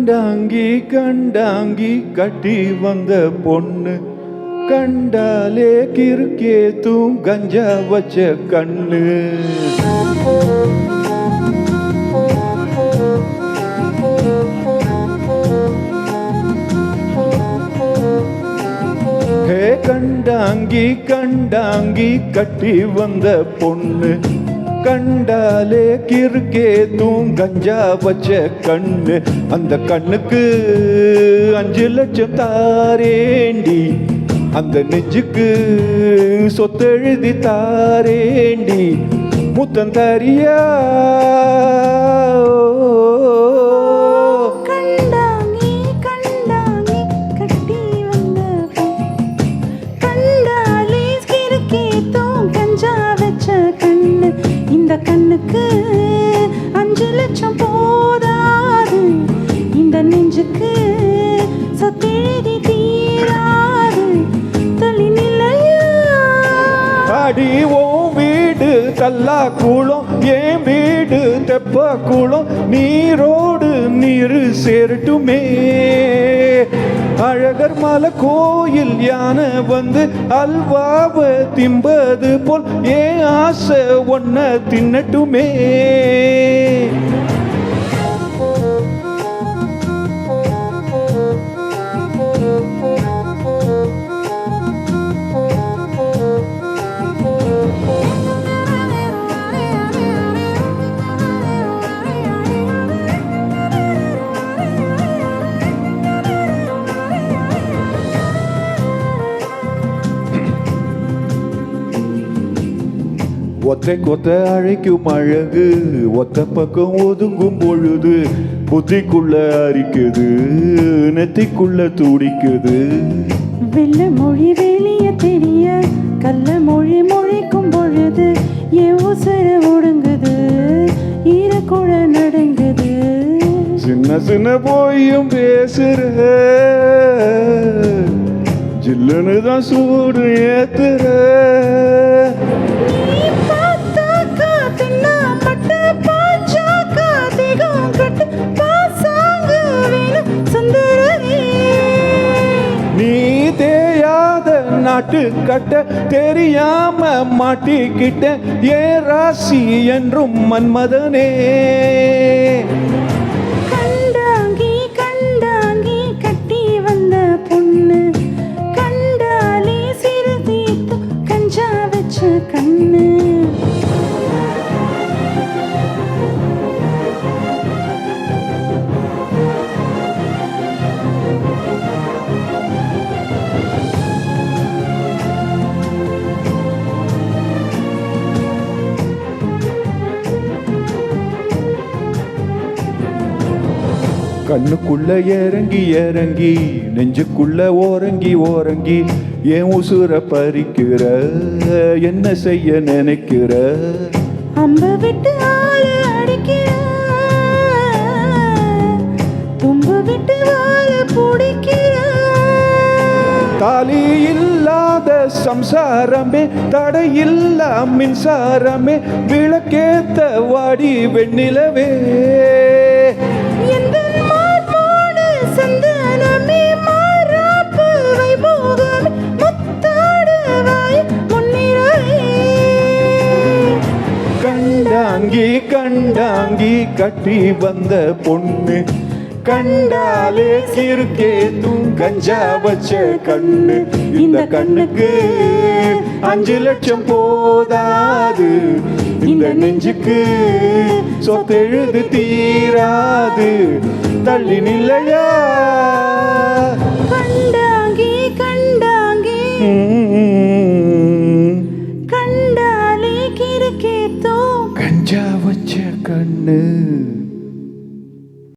கண்டாங்கி கண்டாங்கி கட்டி வந்த பொண்ணு கண்டாலே கிறுக்கேத்தும் கஞ்சா வச்ச கண்ணு. ஹே கண்டாங்கி கண்டாங்கி கட்டி வந்த பொண்ணு கண்டாலே கிறுக்கேத்தும் கஞ்சா வச்ச கண்ணு. அந்த கண்ணுக்கு 5 லட்சம் தாரேண்டி, அந்த நெஞ்சுக்கு சொத்தெழுதி தாரேண்டி, முத்தம் தரியா? இந்த கண்ணுக்கு 5 லட்சம் போதாது, இந்த நெஞ்சுக்கு சொத்தெழுதி தீராது. தள்ளி நிலையா? அடி ஓ வீடு கல்லா கூளம், என் வீடு தெப்ப கூளம், நீரோடு நீரு சேரட்டுமே. அழகர் மலை கோயில் யானை வந்து அல்வாவை திம்பது போல் ஏன் ஆசை ஒன்ன தின்னட்டுமே. ஒத்தை கொத்த அழைக்கும் அழகு, ஒத்த பக்கம் ஒதுங்கும் பொழுது புத்திக்குள்ள அரிக்குது, நெத்திக்குள்ள துடிக்குது. வெள்ள மொழி வெளிய தெரிய கள்ள மொழி மொழிக்கும் பொழுது என் உசர ஒடுங்குது, ஈரக்குழ நடுங்குது. சின்ன சின்ன போயும் பேசுற, ஜில்லுன்னு தான் சூடு ஏத்துற. நீ தேயாத நாட்டு கட்ட தெரியாம மாட்டிக்கிட்ட, ஏ ராசி என்றும் மன்மதனே. கண்டாங்கி கண்டாங்கி கட்டி வந்த பொண்ணு கண்டாலே சிறு தீத்து கஞ்சா வச்ச கண்ணு. கண்ணுக்குள்ள இறங்கி இறங்கி நெஞ்சுக்குள்ள ஓரங்கி ஓரங்கி ஏன் உசுர பறிக்கிற, என்ன செய்ய நினைக்கிற? அம்ப விட்டு ஆளு அடிக்கிற, தும்பு விட்டு வாழ பிடிக்கிற. தாலி இல்லாத சம்சாரமே, தடையில்லா மின்சாரமே, விளக்கேத்த வாடி வெண்ணிலவே. கண்டாங்கி கண்டாங்கி கட்டி வந்த பொண்ணு கண்டாலே கிறுக்கேத்தும் கஞ்சா வச்ச கண்ணு. இந்த கண்ணுக்கு 5 லட்சம் போதாது, இந்த நெஞ்சுக்கு சொத்தெழுது தீராது. தள்ளி நிலையா? கண்டாங்கி கண்டாங்கி